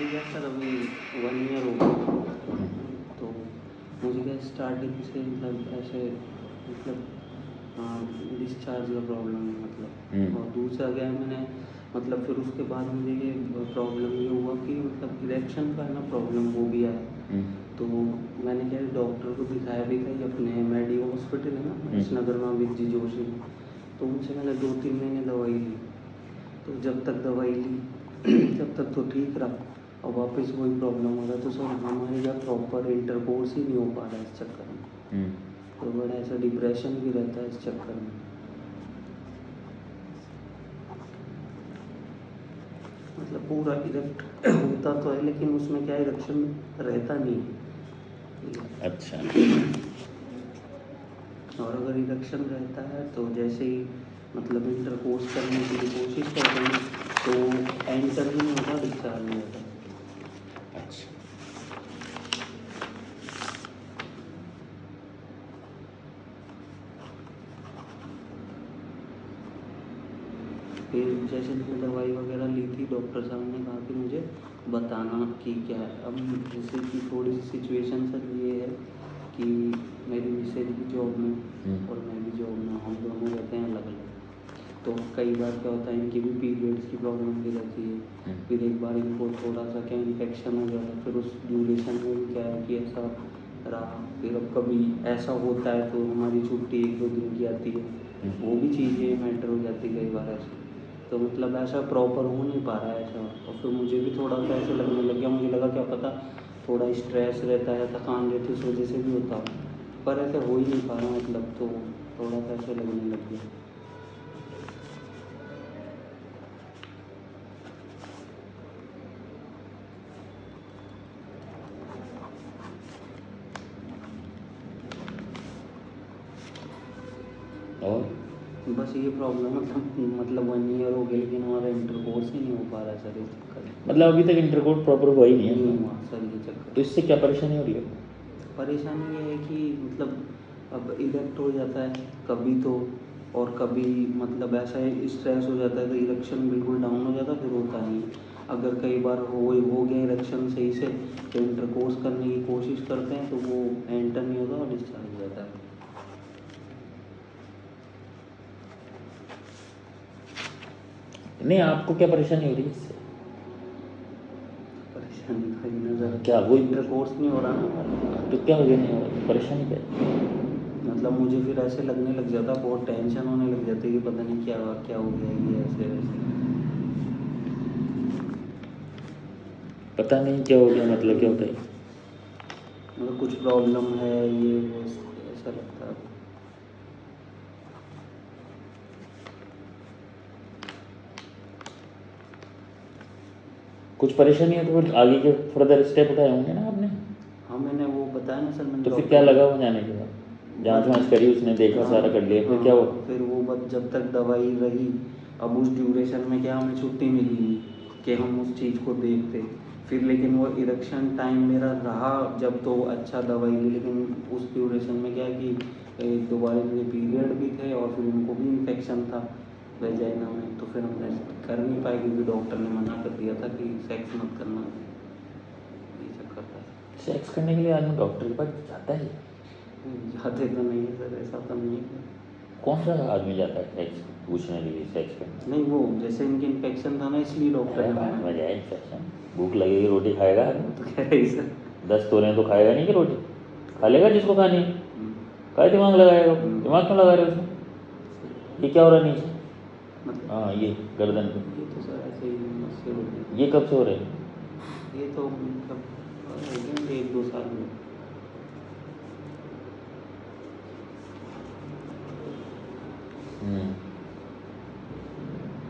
शादी क्या सर अभी 1 ईयर हो गया। तो मुझे क्या स्टार्टिंग से मतलब ऐसे मतलब डिस्चार्ज का प्रॉब्लम है मतलब। और दूसरा क्या है मैंने मतलब फिर उसके बाद मुझे ये प्रॉब्लम ये हुआ कि मतलब इरेक्शन का है ना प्रॉब्लम वो भी आया। तो मैंने क्या डॉक्टर को दिखाया भी था, ये अपने मेडी हॉस्पिटल है ना इस नगर में विजी जोशी में। तो उनसे मैंने 2-3 महीने दवाई ली। तो जब तक दवाई ली जब तक तो ठीक रहा, और वापस वही प्रॉब्लम हो रहा है। तो सर हमारे यहाँ प्रॉपर इंटरकोर्स ही नहीं हो पा रहा है इस चक्कर में। तो बड़ा ऐसा डिप्रेशन भी रहता है इस चक्कर में। मतलब पूरा इरेक्ट होता तो है लेकिन उसमें क्या इरेक्शन रहता नहीं है। अच्छा। और अगर इरेक्शन रहता है तो जैसे ही मतलब इंटरकोर्स करने की कोशिश करते हैं तो एंटर नहीं होता, डिस्चार्ज हो जाता है। अच्छा। फिर जैसे मैंने दवाई वगैरह ली थी, डॉक्टर साहब ने कहा कि मुझे बताना कि क्या है। अब जैसे कि थोड़ी सी सिचुएशन सर ये है कि मेरी मिसेज भी जॉब में और मैं भी जॉब में, हम दोनों रहते हैं अलग अलग। तो कई बार क्या होता है इनकी भी पीरियड्स की प्रॉब्लम भी रहती है। फिर एक बार इनको थोड़ा सा क्या इन्फेक्शन हो गया था, फिर उस ड्यूरेशन में भी क्या है कि ऐसा रहा। फिर अब कभी ऐसा होता है तो हमारी छुट्टी 1-2 दिन की आती है, वो भी चीज़ें मैटर हो जाती है कई बार ऐसे। तो मतलब ऐसा प्रॉपर हो नहीं पा रहा है ऐसा। और फिर मुझे भी थोड़ा सा ऐसे लगने लग गया, मुझे लगा क्या पता थोड़ा स्ट्रेस रहता है, थकान रहती है, उस वजह से भी होता हो, पर ऐसे हो ही नहीं पा रहा मतलब। तो थोड़ा सा ऐसे लगने लग गया। और बस ये प्रॉब्लम मतलब 1 ईयर हो गया लेकिन हमारा इंटरकोर्स ही नहीं हो पा रहा है सर इस चक्कर में। मतलब अभी तक इंटरकोर्स प्रॉपर हुआ ही नहीं है? नहीं हुआ सर ये तो चक्कर। इससे क्या परेशानी हो रही है? परेशानी ये है कि मतलब अब इरेक्ट हो जाता है कभी तो, और कभी मतलब ऐसा स्ट्रेस हो जाता है तो इरेक्शन बिल्कुल डाउन हो जाता है, फिर होता नहीं। अगर कई बार हो गया इरेक्शन सही से तो इंटरकोर्स करने की कोशिश करते हैं तो वो एंटर नहीं होता और डिस्चार्ज हो जाता है। नहीं, आपको क्या परेशानी हो रही है इससे? परेशानी भाई नज़र क्या वो इंटरकोर्स नहीं हो रहा ना। तो क्या हो गया? नहीं हो रहा, परेशानी क्या है? मतलब मुझे फिर ऐसे लगने लग जाता, बहुत टेंशन होने लग जाती है कि पता नहीं क्या क्या हो गया ये ऐसे वैसे। पता नहीं क्या हो गया मतलब क्या होता है? मतलब कुछ प्रॉब्लम है ये वो ऐसा लगता है। कुछ परेशानी है तो फिर आगे के फर्दर स्टेप उठाए होंगे ना आपने? हाँ मैंने वो बताया ना सर, मैंने तो फिर क्या डॉक्टर लगा वो जाने के बाद? जांच वाँच करी उसने, देखा सारा कर लिया, फिर क्या हुआ? फिर वो बस जब तक दवाई रही, अब उस ड्यूरेशन में क्या हमें छुट्टी मिली नहीं कि हम उस चीज़ को देखते। फिर लेकिन वो इरेक्शन टाइम मेरा रहा जब तो अच्छा दवाई ली, लेकिन उस ड्यूरेशन में क्या है कि दोबारा मेरे पीरियड भी थे और फिर उनको भी इन्फेक्शन था वेजाइना में। तो फिर हमने कर नहीं पाए क्योंकि डॉक्टर ने मना कर दिया था कि सेक्स मत करना, ये चक्कर था। सेक्स करने के लिए आदमी डॉक्टर के पास जाता है? जाते तो नहीं है सर, ऐसा तो नहीं है। कौन सा आदमी जाता है सेक्स पूछने के लिए, सेक्स करने? नहीं वो जैसे इनकी इन्फेक्शन था ना इसलिए डॉक्टर अरे ने बाद मना में किया। जाए इन्फेक्शन, भूख लगेगी रोटी खाएगा आदमी? तो कह रही सर 10 तोले तो खाएगा नहीं कि रोटी खा लेगा जिसको खानी है। काय दिमाग लगाएगा? दिमाग क्यों लगा रहे हो उसमें? ये क्या हो रहा है नीचे? मतलब हाँ ये गर्दन पे। ये तो सर ऐसे ही मस्से हो गए। ये कब से हो रहे हैं? ये तो मतलब हो गए 1-2 साल में।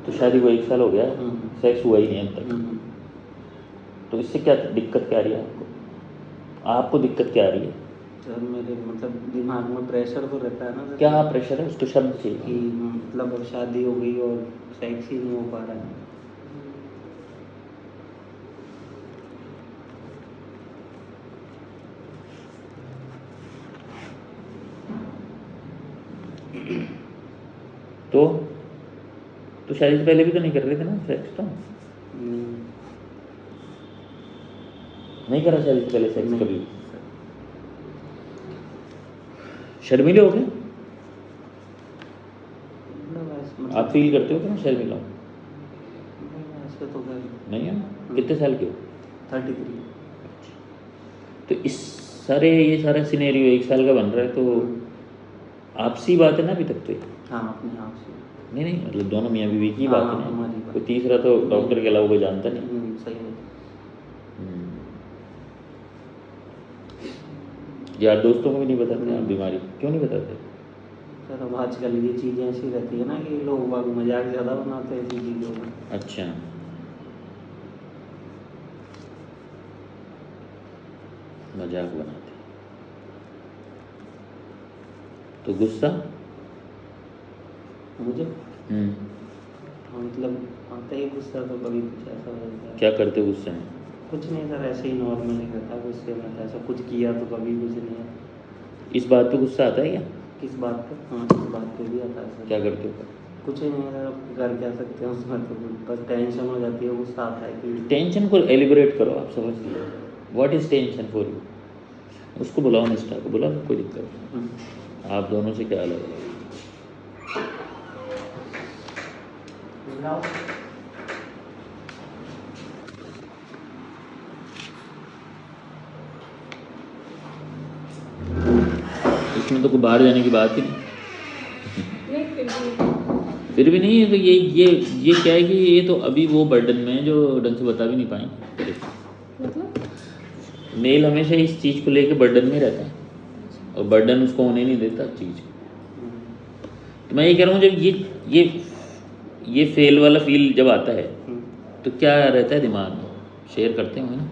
तो शादी को 1 साल हो गया, हम्म, सेक्स हुआ ही नहीं अब तक। हम्म। तो इससे क्या दिक्कत क्या आ रही है आपको? आपको दिक्कत क्या आ रही है? सर मेरे मतलब दिमाग में प्रेशर तो रहता है ना सर क्या ये, प्रेशर है? उसको शब्द कि चाहिए। मतलब अब शादी हो गई और सेक्स ही नहीं हो पा रहा है। तो शादी से पहले भी तो नहीं कर रहे थे ना सेक्स तो? नहीं नहीं करा शादी से पहले सेक्स नहीं। कभी? शर्मीले हो गए? मतलब आप फील करते हो कि मैं शर्मीला हूँ? ऐसे तो खैर नहीं है? कितने साल के हो? 33। तो इस सारे ये सारा सिनेरियो 1 साल का बन रहा है, तो आपसी बात है ना अभी तक तो ये? हाँ, अपने आप से। नहीं नहीं, मतलब दोनों मियाँ बीवी की हाँ, बात है हमारी ना, बात। कोई तीसरा तो डॉक्टर के अलावा कोई जानता नहीं। सही है। यार दोस्तों को भी नहीं बताते आप नहीं। बीमारी? क्यों नहीं बताते? सर अब आजकल ये चीज़ें ऐसी रहती है ना कि लोग बाग मजाक ज़्यादा बनाते हैं ऐसी चीज़ों में। अच्छा, मजाक बनाते। तो गुस्सा? मुझे हम्म, हाँ, मतलब आता ही गुस्सा तो कभी कुछ ऐसा हो जाता है। क्या करते हो गुस्से में? कुछ नहीं सर, ऐसे ही नॉर्मल ही रहता है गुस्से में, तो ऐसा कुछ किया तो कभी कुछ नहीं है। इस बात पे गुस्सा आता है क्या? किस बात पे? हाँ, इस बात पे भी आता है सर। क्या करते हो? कुछ ही नहीं है सर, अब कर क्या सकते हैं उसमें, तो बस टेंशन हो जाती है, गुस्सा आता है कि टेंशन को एलिबरेट करो, आप समझ लीजिए what is tension for you. उसको बुलाओ, निष्ठा को बुलाओ, कोई दिक्कत नहीं। आप दोनों से क्या अलग है? इसमें तो कोई बाहर जाने की बात ही नहीं। फिर भी नहीं है तो ये क्या है कि ये तो अभी वो बर्डन में है जो ढंग से बता भी नहीं पाएंगे। मेल हमेशा इस चीज़ को लेके बर्डन में रहता है, और बर्डन उसको होने नहीं देता चीज़ को। तो मैं ये कह रहा हूँ, जब ये फेल वाला फील जब आता है तो क्या रहता है दिमाग में? शेयर करते होंगे ना?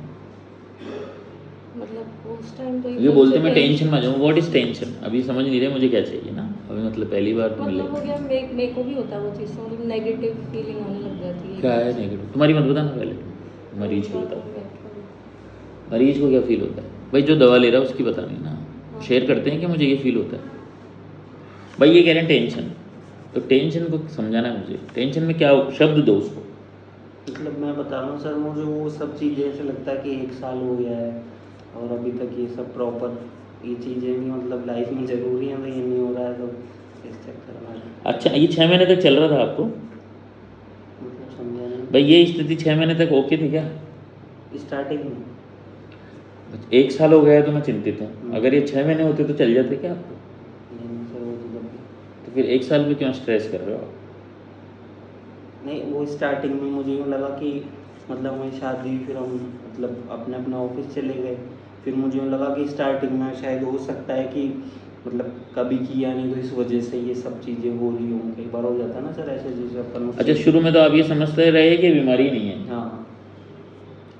मतलब उस टाइम तो ये बोलते मैं टेंशन में आ जाऊँ। What is tension? अभी समझ नहीं रहे मुझे क्या चाहिए ना, अभी मतलब पहली बार तो मिले। मतलब हो गया, मेरे को भी होता है वो चीज़, मतलब नेगेटिव फीलिंग आने लग जाती है। क्या है नेगेटिव? तुम्हारी मत बताना, पहले मरीज को बताओ। मरीज को क्या फील होता है भाई? जो दवा ले रहा है उसकी बतानी ना। शेयर करते हैं कि मुझे ये फील होता है भाई, ये कह रहे हैं टेंशन, तो टेंशन को समझाना है मुझे। टेंशन में क्या शब्द दो उसको। मतलब मैं बता रहा हूँ सर, मुझे वो सब चीज़ें ऐसे लगता है कि 1 साल हो गया है और अभी तक ये सब प्रॉपर ये चीज़ें भी मतलब लाइफ में ज़रूरी हैं, तो ये नहीं हो रहा है, तो इस चक्कर में अच्छा, ये 6 महीने तक चल रहा था आपको? मतलब समझा नहीं। भाई ये स्थिति 6 महीने तक ओके थी क्या? स्टार्टिंग में 1 साल हो गया तो मैं चिंतित हूँ। अगर ये 6 महीने होते तो चल जाते क्या आपको? नहीं सर, वो तो जब तो फिर 1 साल में क्यों स्ट्रेस कर रहे हो आप? नहीं, वो स्टार्टिंग में मुझे यूँ लगा कि मतलब हमारी शादी, फिर हम मतलब अपने अपने ऑफिस चले गए, फिर मुझे यूँ लगा कि स्टार्टिंग में शायद हो सकता है कि मतलब कभी किया नहीं तो इस वजह से ये सब चीज़ें हो रही हों। कई बार हो जाता है ना सर ऐसे चीज़ें अपन। अच्छा, शुरू में तो आप ये समझते रहे कि बीमारी नहीं है? हाँ,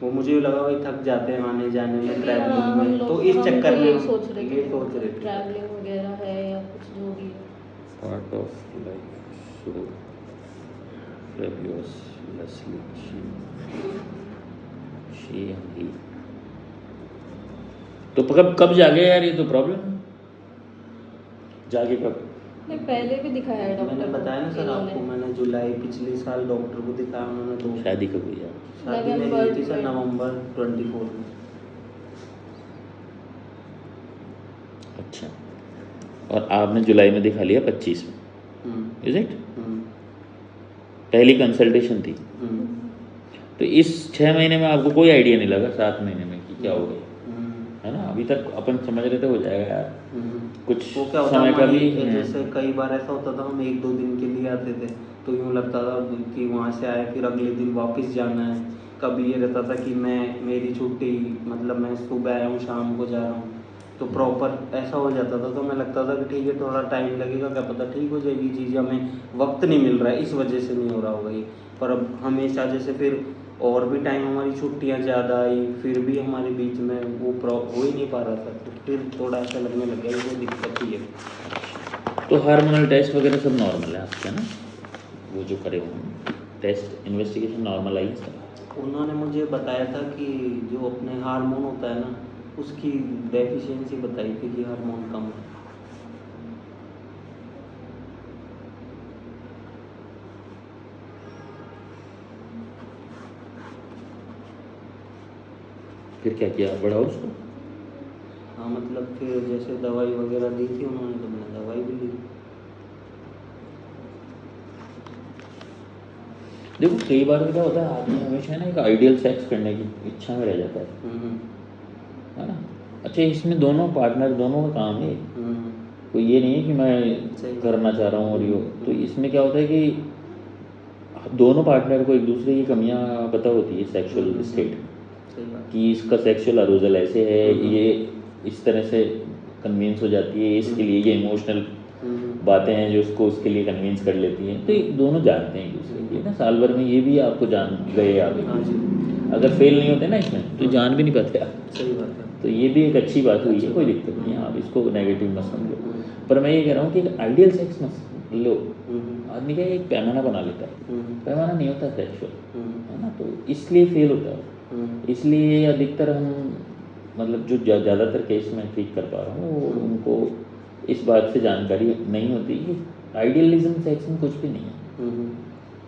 वो मुझे यूँ लगा भाई थक जाते हैं आने जाने में, हाँ, ट्रैवलिंग हम में, लोग तो इस हम तो चक्कर में यही हम सोच रहे थे ये कि सोच रहे थे। ट्रैवलिंग वगैरह है या कुछ जो भी है। Part of life so fabulously she and he। तो कब जागे यार? ये तो प्रॉब्लम जागे कब? नहीं, पहले भी दिखाया है डॉक्टर मैंने को बताया ना सर आपको, इन्होंने। मैंने जुलाई पिछले साल डॉक्टर को दिखाया, उन्होंने तो शादी कब हुई यार? शादी मेरी हुई थी सर नवंबर 24 में। अच्छा, और आपने जुलाई में दिखा लिया 25 में, इज इट? पहली कंसल्टेशन थी। तो इस 6 महीने में आपको कोई आइडिया नहीं लगा 7 महीने में कि क्या हो गया? है ना, अभी तक अपन समझ रहे थे हो जाएगा यार, कुछ वो क्या होता समय का हमारी भी। जैसे कई बार ऐसा होता था, हम 1-2 दिन के लिए आते थे तो यूँ लगता था कि वहाँ से आए फिर अगले दिन वापस जाना है। कभी ये रहता था कि मेरी छुट्टी मतलब मैं सुबह आया हूँ शाम को जा रहा हूँ, तो प्रॉपर ऐसा हो जाता था। तो हमें लगता था कि ठीक है थोड़ा टाइम लगेगा, क्या पता ठीक हो जाएगी चीज़, हमें वक्त नहीं मिल रहा है इस वजह से नहीं हो रहा होगा ये। पर अब हमेशा जैसे फिर और भी टाइम हमारी छुट्टियां ज़्यादा आई, फिर भी हमारे बीच में वो हो ही नहीं पा रहा था, तो फिर थोड़ा ऐसा लगने लग गया कि वो दिक्कत ही है। तो हार्मोनल टेस्ट वगैरह सब नॉर्मल है आपके ना? वो जो करे हुए टेस्ट इन्वेस्टिगेशन नॉर्मल आई है सब? उन्होंने मुझे बताया था कि जो अपने हार्मोन होता है ना, उसकी डेफिशिएंसी बताई थी कि हार्मोन कम है। फिर क्या किया, बढ़ाओ उसको? हाँ मतलब फिर जैसे दवाई वगैरह दी थी उन्होंने, तो मैंने दवाई भी ली। देखो कई बार तो क्या होता है, आदमी हमेशा ना एक आइडियल सेक्स करने की इच्छा में रह जाता है ना। अच्छा, इसमें दोनों पार्टनर, दोनों का काम है, कोई ये नहीं है कि मैं करना चाह रहा हूँ और ये। तो इसमें क्या होता है कि दोनों पार्टनर को एक दूसरे की कमियां पता होती है सेक्सुअल स्टेट में, कि इसका सेक्सुअल अरोजल ऐसे है, ये इस तरह से कन्विंस हो जाती है, इसके लिए ये इमोशनल बातें हैं जो उसको उसके लिए कन्विंस कर लेती हैं। तो ये दोनों जानते हैं एक दूसरे के लिए ना, साल भर में ये भी आपको जान गए आप। अगर फेल नहीं होते ना इसमें तो जान भी नहीं पाते आप। सही बात है। तो ये भी एक अच्छी बात हुई है, कोई दिक्कत नहीं है, आप इसको नेगेटिव मत समझो। पर मैं ये कह रहा हूँ कि एक आइडियल सेक्स मत लो। आदमी का एक पैमाना बना लेता है, पैमाना नहीं होता सेक्सुअल, है ना, तो इसलिए फेल होता है। इसलिए अधिकतर हम मतलब जो ज़्यादातर केस में ठीक कर पा रहा हूँ वो उनको इस बात से जानकारी नहीं होती कि आइडियलिज्म सेक्स में कुछ भी नहीं है।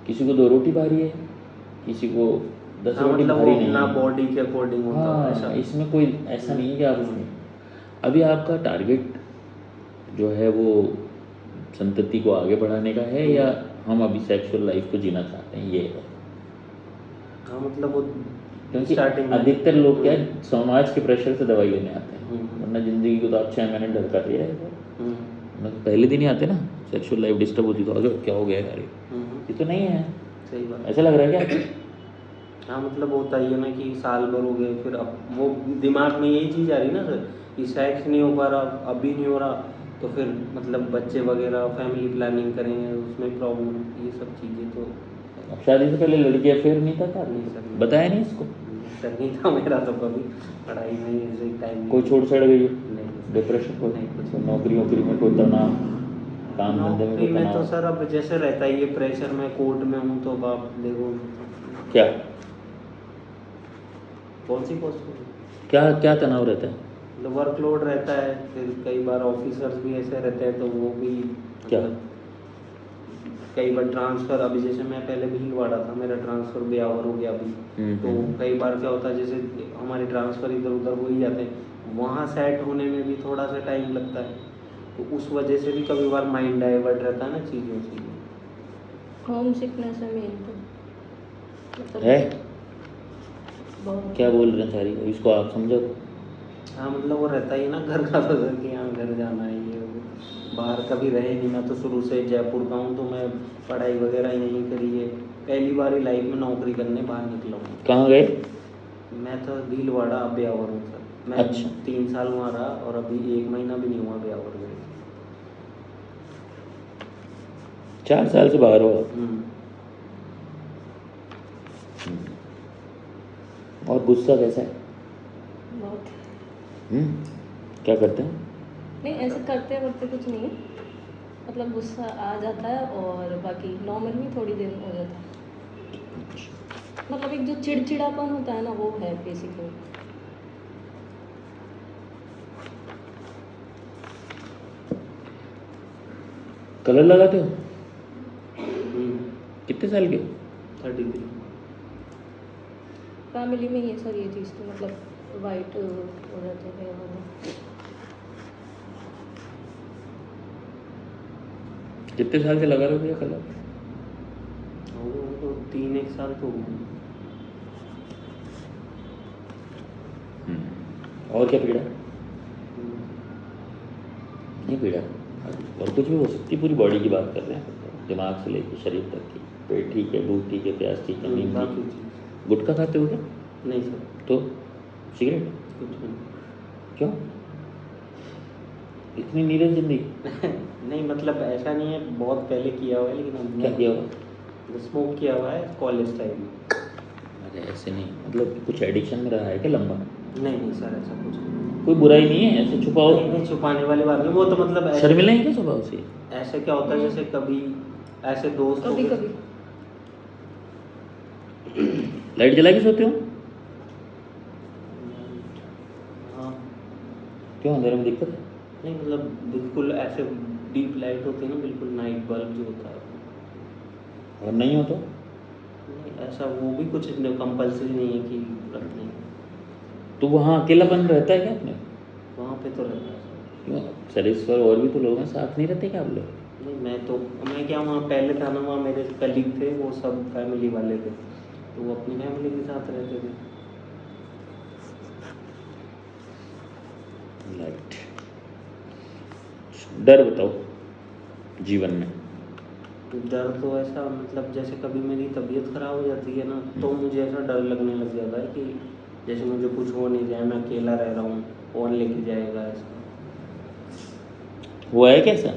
किसी को 2 रोटी भारी है, किसी को 10 रोटी मतलब भारी वो नहीं अपना है। बॉडी के अकॉर्डिंग होता है ऐसा। इसमें कोई ऐसा नहीं है कि आप उसमें अभी आपका टारगेट जो है वो संतति को आगे बढ़ाने का है या हम अभी सेक्सुअल लाइफ को जीना चाहते हैं, ये है। हाँ मतलब वो क्योंकि स्टार्टिंग अधिकतर लोग क्या है, समाज के प्रेशर से दवाई लेने आते हैं, वरना ज़िंदगी को तो आप 6 महीने डर कर रहे हैं। मतलब पहले दिन ही आते ना, सेक्सुअल लाइफ डिस्टर्ब होती तो आगे क्या हो गया यार, ये तो नहीं है। सही बात। ऐसा लग रहा है क्या? हाँ मतलब होता ही है ना कि साल भर हो गए, फिर अब वो दिमाग में यही चीज़ आ रही ना सर कि सेक्स नहीं हो पा रहा, अभी नहीं हो रहा, तो फिर मतलब बच्चे वगैरह फैमिली प्लानिंग करेंगे, उसमें प्रॉब्लम, ये सब चीज़ें तो। अब शादी से पहले लड़की अफेयर नहीं था क्या? नहीं सर, बताया नहीं इसको? सर नहीं था मेरा तो कभी, पढ़ाई में ऐसे टाइम कोई छोड़ छड़ गई? नहीं डिप्रेशन को? नहीं कुछ नौकरी वोकरी में कोई तनाव, काम धंधे में नौकरी कोई में तो तनाव? सर अब जैसे रहता ही है प्रेशर में, कोर्ट में हूँ तो बाप देखो। क्या कौन सी पोस्ट पे? क्या क्या तनाव रहता है? मतलब वर्कलोड रहता है, फिर कई बार ऑफिसर्स भी ऐसे रहते हैं तो वो भी क्या? मतलब कई बार ट्रांसफ़र, अभी जैसे मैं पहले भीलवाड़ा था, मेरा ट्रांसफ़र ब्यावर हो गया अभी, तो कई बार क्या होता है जैसे हमारे ट्रांसफ़र इधर उधर हो ही जाते हैं, वहाँ सेट होने में भी थोड़ा सा टाइम लगता है, तो उस वजह से भी कभी बार माइंड डाइवर्ट रहता है ना चीज़ों से। होम सिकनेस है मेन तो, मतलब है बहुत। क्या बोल रहे हैं सारी, इसको आप समझो। हाँ मतलब वो रहता ही है ना घर का, तो घर के यहाँ घर जाना है, ये वो। बाहर कभी रहे नहीं, मैं तो शुरू से जयपुर का हूँ, तो मैं पढ़ाई वगैरह यहीं करी है, पहली बार ही लाइफ में नौकरी करने बाहर निकला हूँ। कहाँ गए? मैं तो भीलवाड़ा ब्यावर हूँ सर, मैं अच्छा। 3 साल वहाँ रहा और अभी 1 महीना भी नहीं हुआ ब्यावर गए। 4 साल से बाहर हो आप? और गुस्सा कैसा है? बहुत। क्या करते हैं? नहीं ऐसे करते करते कुछ नहीं है, मतलब गुस्सा आ जाता है और बाकी नॉर्मल भी थोड़ी देर में हो जाता है। मतलब एक जो चिड़चिड़ापन होता है ना, वो है बेसिकली। कलर लगाते हो? कितने साल के हो? 33। फैमिली में ये सर ये चीज़ तो मतलब वाइट हो जाते हैं वगैरह। कितने साल से लगा रहे हो भैया कलर? तो 3-1 साल तो हुए। और क्या पीड़ा? नहीं पीड़ा और कुछ भी हो सकती, पूरी बॉडी की बात कर रहे हैं, दिमाग से लेकर शरीर तक की। पेट ठीक है, भूख ठीक है, प्यास ठीक है, नींद ठीक है। गुटखा खाते हो क्या? नहीं सर। तो सिगरेट? कुछ नहीं। क्यों इतनी नीरस जिंदगी? नहीं मतलब ऐसा नहीं है, बहुत पहले किया हुआ है, लेकिन अब क्या किया हुआ? स्मोक किया हुआ है कॉलेज टाइम में। अरे ऐसे नहीं, मतलब कुछ एडिक्शन में रहा है क्या लंबा? नहीं सर ऐसा कुछ नहीं। कोई बुराई नहीं है, ऐसे छुपाओ। नहीं छुपाने वाली बात नहीं, वो तो मतलब शर्मिला है क्या स्वभाव से? ऐसे क्या होता है जैसे कभी ऐसे दोस्त कभी कभी लाइट जला के सोते हो? हाँ। क्यों, अंधेरे में दिक्कत है? नहीं मतलब बिल्कुल ऐसे डीप लाइट होती है ना, बिल्कुल नाइट बल्ब जो होता है। और नहीं हो तो? नहीं ऐसा वो भी कुछ कंपल्सरी नहीं है कि रखने। तो वहाँ अकेलापन रहता है क्या अपने? वहाँ पे तो रहता है। क्यों सर्विस पर और भी तो लोग हैं, साथ नहीं रहते क्या आप लोग? नहीं मैं क्या वहाँ पहले था ना, वहाँ मेरे कलीग थे वो सब फैमिली वाले थे, तो वो अपनी फैमिली के साथ रहते थे। राइट। डर बताओ जीवन में। डर तो ऐसा मतलब जैसे कभी मेरी तबीयत ख़राब हो जाती है ना, तो मुझे ऐसा डर लगने लग जाता है कि जैसे मुझे कुछ हो नहीं जाए, मैं अकेला रह रहा हूँ, कौन लेके जाएगा ऐसा। हुआ है कैसा?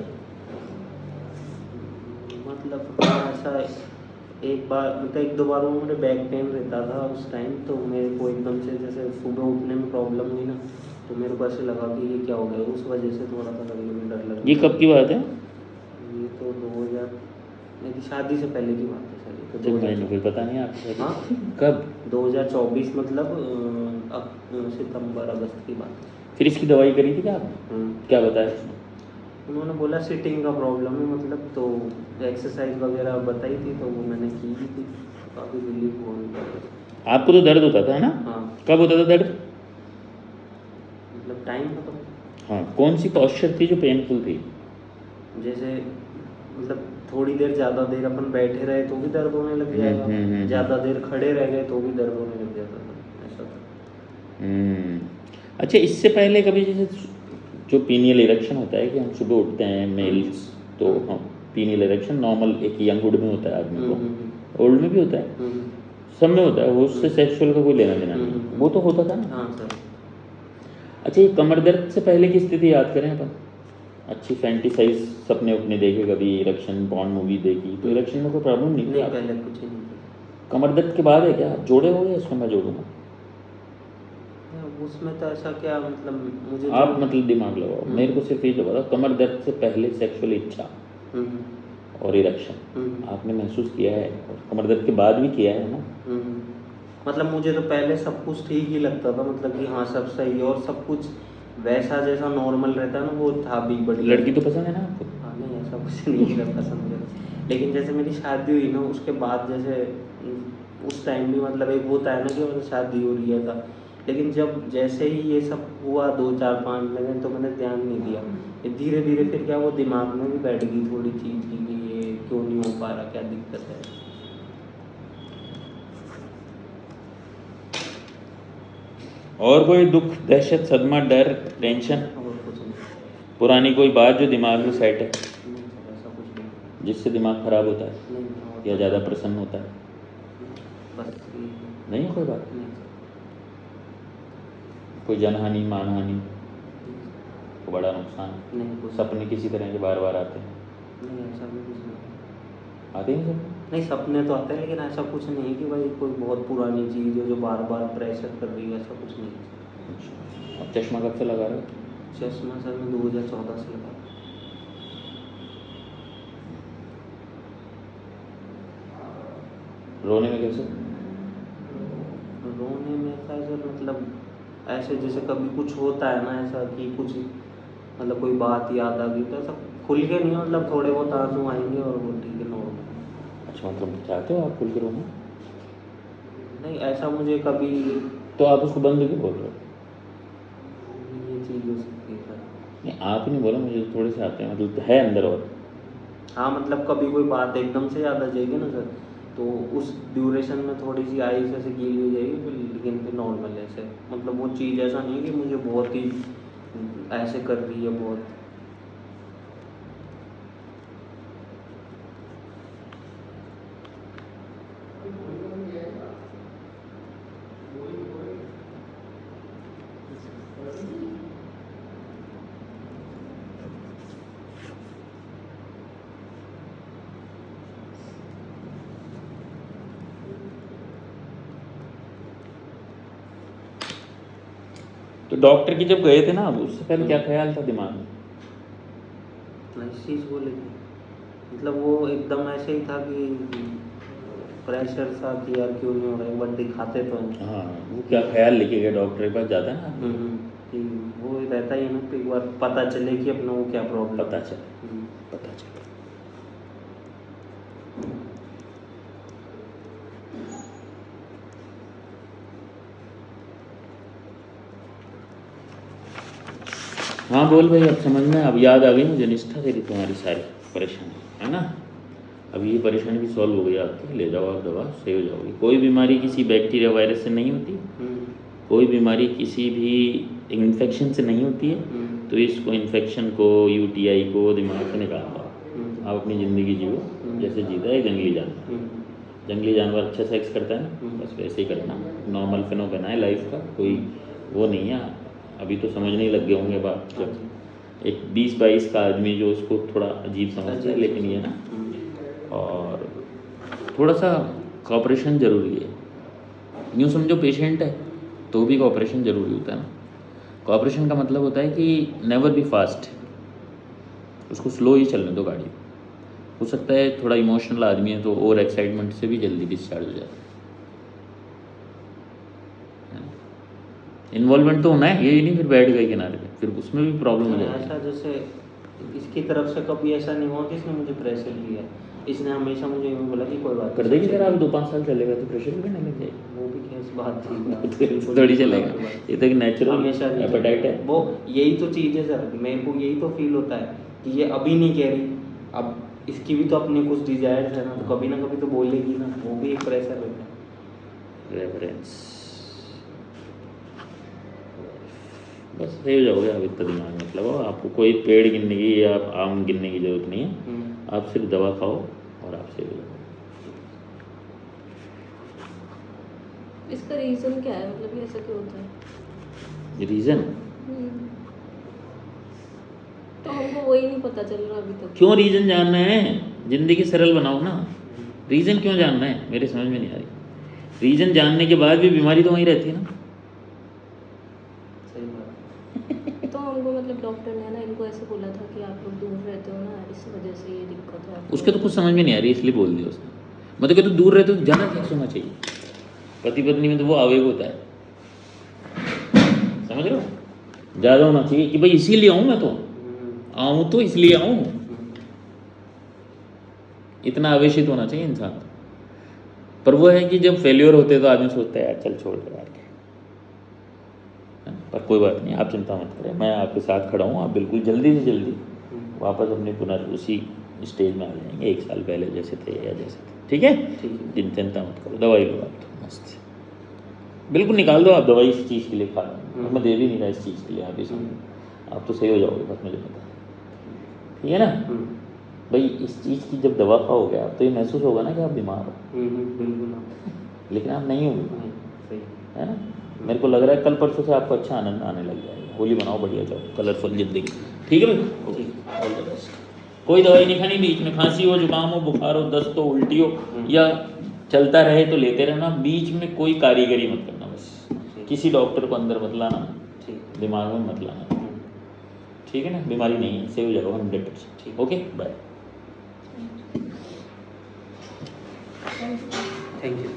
मतलब ऐसा एक बार मतलब एक दो बार वो मुझे बैक पेन रहता था उस टाइम, तो मेरे को एकदम से जैसे सुबह उठने में प्रॉब्लम हुई ना, तो मेरे को ऐसे लगा कि ये क्या हो गया, उस वजह से थोड़ा सा कभी कभी डर लगने ये लगा। कब की बात है? ये तो 2000 मेरी शादी से पहले की बात है सर, ये तो जब मैंने 2000। कोई पता नहीं आपको। हाँ कब? 2024 मतलब सितंबर अगस्त की बात है। फिर इसकी दवाई करी थी क्या आपने? क्या बताया उसने? उन्होंने बोला सिटिंग का प्रॉब्लम है मतलब, तो एक्सरसाइज वगैरह बताई थी, तो वो मैंने की भी थी, काफ़ी रिलीफ हुआ उनका। आपको तो दर्द होता था ना? हाँ कब होता था दर्द? मतलब टाइम का तो हाँ, कौन सी पॉस्चर थी जो पेनफुल थी? जैसे मतलब थोड़ी देर ज़्यादा देर अपन बैठे रहे तो भी दर्द होने लग जाएगा, ज़्यादा देर खड़े रह गए तो भी दर्द होने लग जाता था, ऐसा था। अच्छा, इससे पहले कभी जैसे जो पीनियल इरेक्शन होता है कि हम सुबह उठते हैं मेल्स, तो हम पीनियल इरेक्शन नॉर्मल एक यंगहुड में होता है आदमी को, ओल्ड में भी होता है, सब में होता है, वो उससे सेक्सुअल का कोई लेना देना नहीं, वो तो होता था ना? हाँ सर। अच्छा, ये कमर दर्द से पहले की स्थिति याद करें अपन। अच्छी फैंटिसाइज सपने उपने देखे कभी, इरेक्शन बॉन्ड मूवी देखी, तो इरेक्शन में कोई प्रॉब्लम नहीं थी नहीं आपको? पहले कुछ ही नहीं था। कमर दर्द के बाद है क्या? आप जोड़े हो गए इसको? मैं जोड़ूंगा। उसमें तो ऐसा क्या मतलब मुझे आप मतलब दिमाग लगाओ, मेरे को सिर्फ ये तो बताओ, कमर दर्द से पहले सेक्सुअल इच्छा और इरेक्शन आपने महसूस किया है, और कमर दर्द के बाद भी किया है ना? मतलब मुझे तो पहले सब कुछ ठीक ही लगता था, मतलब कि हाँ सब सही और सब कुछ वैसा जैसा नॉर्मल रहता है ना, वो था भी बढ़िया। लड़की तो पसंद है ना आपको? हाँ नहीं ऐसा कुछ नहीं है पसंद है, लेकिन जैसे मेरी शादी हुई ना उसके बाद जैसे उस टाइम भी मतलब एक होता है ना कि मतलब शादी हो रही है था, लेकिन जब जैसे ही ये सब हुआ 2 4 5 महीने, तो मैंने ध्यान नहीं दिया, धीरे धीरे फिर क्या वो दिमाग में भी बैठ गई थोड़ी चीज़ कि ये क्यों नहीं हो पा रहा, क्या दिक्कत है। और कोई दुख, दहशत, सदमा, डर, टेंशन, और कुछ नहीं। पुरानी कोई बात जो दिमाग में सेट है, नहीं सर ऐसा कुछ नहीं। जिससे दिमाग खराब होता है नहीं या ज़्यादा प्रसन्न होता है? बस ये नहीं है कोई बात? नहीं कोई जनहानि, मानहानि, कोई बड़ा नुकसान, नहीं कुछ सपने किसी तरह के बार बार आते हैं? नहीं, ऐसा भी कुछ नहीं। आते हैं सपने? नहीं सपने तो आते हैं, लेकिन ऐसा कुछ नहीं है कि भाई कोई बहुत पुरानी चीज़ है जो बार बार प्रेशर कर रही है, ऐसा कुछ नहीं है। अच्छा, अब चश्मा कब से लगा रहे हो? चश्मा सर मैं 2014 से लगा। रोने में कैसे? रोने में ऐसा है सर मतलब ऐसे जैसे कभी कुछ होता है ना ऐसा कि कुछ मतलब कोई बात याद आ गई, तो ऐसा खुल के नहीं, मतलब थोड़े बहुत आंसू आएंगे और वो ठीक है नॉर्मल। अच्छा, मतलब चाहते हो आप खुल के रोना? नहीं ऐसा मुझे कभी तो आप उसको बंद क्यों बोल रहे हो? ये चीज़ हो सकती है सर। नहीं, आप ही नहीं बोला, मुझे थोड़े से आते हैं, मतलब है अंदर और। हाँ मतलब कभी कोई बात एकदम से याद आ जाएगी ना सर, तो उस ड्यूरेशन में थोड़ी सी आइस ऐसे गीली हो जाएगी, लेकिन फिर नॉर्मल ऐसे, मतलब वो चीज़ ऐसा नहीं है कि मुझे बहुत ही ऐसे कर रही है बहुत। तो डॉक्टर की जब गए थे ना, उससे पहले क्या ख्याल था दिमाग में? इस चीज़ को लेकर मतलब वो एकदम ऐसे ही था कि प्रेशर सा कि यार क्यों नहीं हो रहा है, बट दिखाते तो हैं। हाँ, वो क्या ख्याल लेके गए डॉक्टर के पास, जाता है ना? कि वो रहता ही है ना कि एक बार पता चले कि अपना वो क्या प्रॉब्लम पता है। चले, पता चले। हाँ बोल भाई, अब समझ में, अब याद आ गई मुझे निष्ठा तेरी तुम्हारी सारी परेशानी, है ना। अब ये परेशानी भी सॉल्व हो गई आपकी, ले जाओ आप दवा, सही हो जाओगी। कोई बीमारी किसी बैक्टीरिया वायरस से नहीं होती, कोई बीमारी किसी भी इन्फेक्शन से नहीं होती है। तो इसको इन्फेक्शन को, यूटीआई को दिमाग से निकाल दो। आप अपनी ज़िंदगी जियो जैसे जीता है जंगली जानवर। जंगली जानवर अच्छा सेक्स करता है ना, बस वैसे ही करना। नॉर्मल फिनोमेना है लाइफ का, कोई वो नहीं है। अभी तो समझने ही लग गए होंगे बात, जब एक 20-22 का आदमी जो उसको थोड़ा अजीब समझता है, लेकिन ये ना, और थोड़ा सा कॉपरेशन ज़रूरी है। यूँ समझो पेशेंट है तो भी कॉपरेशन ज़रूरी होता है ना। कॉपरेशन का मतलब होता है कि नेवर बी फास्ट, उसको स्लो ही चलने दो गाड़ी। हो सकता है थोड़ा इमोशनल आदमी है तो और एक्साइटमेंट से भी जल्दी डिस्चार्ज हो जाता है। इन्वॉल्वमेंट तो होना है, यही नहीं फिर बैठ गए किनारे पे, फिर उसमें भी प्रॉब्लम हो जाती है। ऐसा जैसे इसकी तरफ से कभी ऐसा नहीं हुआ कि इसने मुझे प्रेशर दिया, इसने हमेशा मुझे यूँ बोला कि कोई बात कर देगी अगर आप 2-5 साल चलेगा तो प्रेशर भी करने लग जाएगी। वो भी कैस बात थी थोड़ी चलेगा, ये तो एक नेचुरल हमेशा एपेटाइट है। वो यही तो चीज़ है सर, मेरे को यही तो फील होता है कि ये अभी नहीं कह रही, अब इसकी भी तो अपने कुछ डिजायर्स है ना, तो कभी ना कभी तो बोलेगी ना, वो भी एक प्रेशर रहता है। रेफरेंस बस सही हो जाओगे आप, इतना दिमाग मत लगाओ। आपको कोई पेड़ गिनने की या आम गिनने की जरूरत नहीं है, आप सिर्फ दवा खाओ और आप सही हो जाओगे। इसका रीज़न क्या है, मतलब ये ऐसा क्यों होता है? रीज़न तो हमको वही नहीं पता चल रहा अभी तक। क्यों रीज़न जानना है? ज़िंदगी सरल बनाओ ना। रीज़न क्यों जानना है, मेरे समझ में नहीं आ रही। रीज़न जानने के बाद भी बीमारी तो वहीं रहती है ना। सही बात। तो हमको मतलब डॉक्टर ने ना इनको ऐसे बोला था कि आप लोग दूर रहते हो ना, इस वजह से ये दिक्कत है। उसके तो कुछ समझ में नहीं आ रही, इसलिए बोल दिया उसने। मतलब कि तो दूर रहते तो ज़्यादा सेक्स होना चाहिए। पति पत्नी में तो वो आवेग होता है, समझ रहे हो, ज़्यादा होना चाहिए कि भाई इसीलिए आऊँ, मैं तो आऊँ तो इसलिए आऊँ। इतना आवेशित होना चाहिए इंसान। पर वो है कि जब फेल्योर होते तो आदमी सोचता है यार चल छोड़ दे यार। पर कोई बात नहीं, आप चिंता मत करें, मैं आपके साथ खड़ा हूँ। आप बिल्कुल जल्दी से जल्दी वापस अपने उसी स्टेज में आ जाएंगे, 1 साल पहले जैसे थे या जैसे थे। ठीक है, चिंता मत करो, दवाई लो आप तो मस्त बिल्कुल निकाल दो। आप दवाई इस चीज़ के लिए खा रहे हो, मैं दे भी नहीं रहा इस चीज़ के लिए। आप इस आप तो सही हो जाओगे, बस मुझे पता है। ठीक है ना भाई, इस चीज़ की जब दवा खाओगे आप तो ये महसूस होगा ना कि आप बीमार हो, बिल्कुल, लेकिन आप नहीं होगे, है ना। मेरे को लग रहा है कल परसों से आपको अच्छा आनंद आने लग जाएगा। होली बनाओ बढ़िया, जाओ कलरफुल ज़िंदगी। ठीक है भाई, ऑल द बेस्ट। कोई दवाई नहीं खानी, बीच में खांसी हो, जुकाम हो, बुखार हो, दस्त हो, उल्टी हो या चलता रहे तो लेते रहना। बीच में कोई कारीगरी मत करना, बस किसी डॉक्टर को अंदर मत लाना, दिमाग में मत लाना। ठीक है ना, बीमारी नहीं है, सही हो जाएगा 100%। Okay, bye. Thank you.